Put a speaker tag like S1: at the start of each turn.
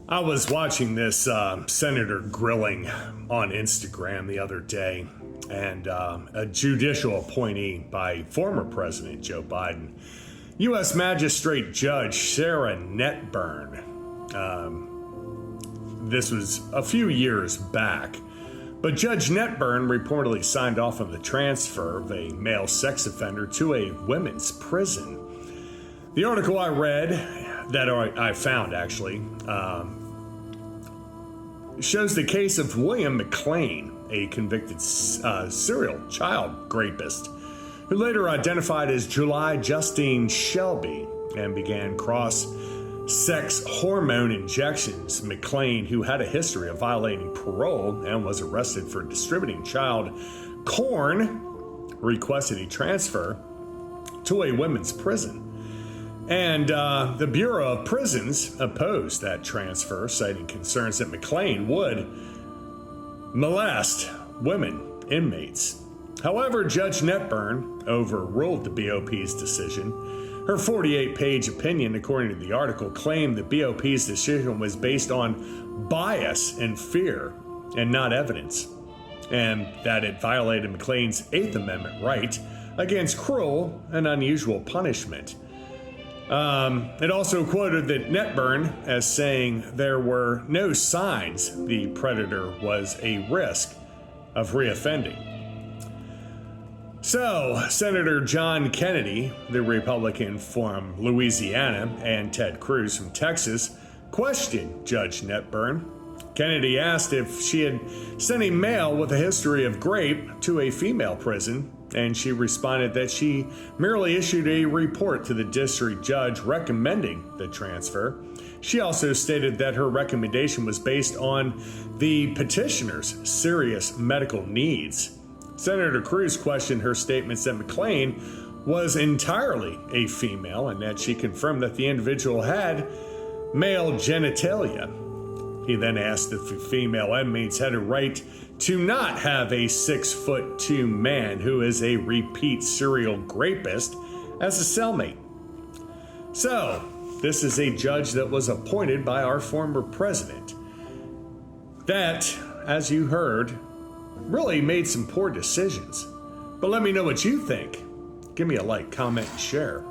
S1: I was watching this senator grilling on Instagram the other day, and a judicial appointee by former President Joe Biden, U.S. Magistrate Judge Sarah Netburn. This was a few years back, but Judge Netburn reportedly signed off on the transfer of a male sex offender to a women's prison. The article I read, that I found actually, shows the case of William McLean, a convicted serial child rapist, who later identified as July Justine Shelby and began cross-sex hormone injections. McLean, who had a history of violating parole and was arrested for distributing child corn, requested a transfer to a women's prison. And the Bureau of Prisons opposed that transfer, citing concerns that McLean would molest women inmates. However, Judge Netburn overruled the BOP's decision. Her 48-page opinion, according to the article, claimed the BOP's decision was based on bias and fear and not evidence, and that it violated McLean's Eighth Amendment right against cruel and unusual punishment. It also quoted that Netburn as saying there were no signs the predator was a risk of reoffending. So, Senator John Kennedy, the Republican from Louisiana, and Ted Cruz from Texas questioned Judge Netburn. Kennedy asked if she had sent a male with a history of rape to a female prison, and she responded that she merely issued a report to the district judge recommending the transfer. She also stated that her recommendation was based on the petitioner's serious medical needs. Senator Cruz questioned her statements that McLean was entirely a female and that she confirmed that the individual had male genitalia. He then asked if the female inmates had a right to not have a 6'2" man who is a repeat serial rapist as a cellmate. So, this is a judge that was appointed by our former president that, as you heard, really made some poor decisions. But let me know what you think. Give me a like, comment, and share.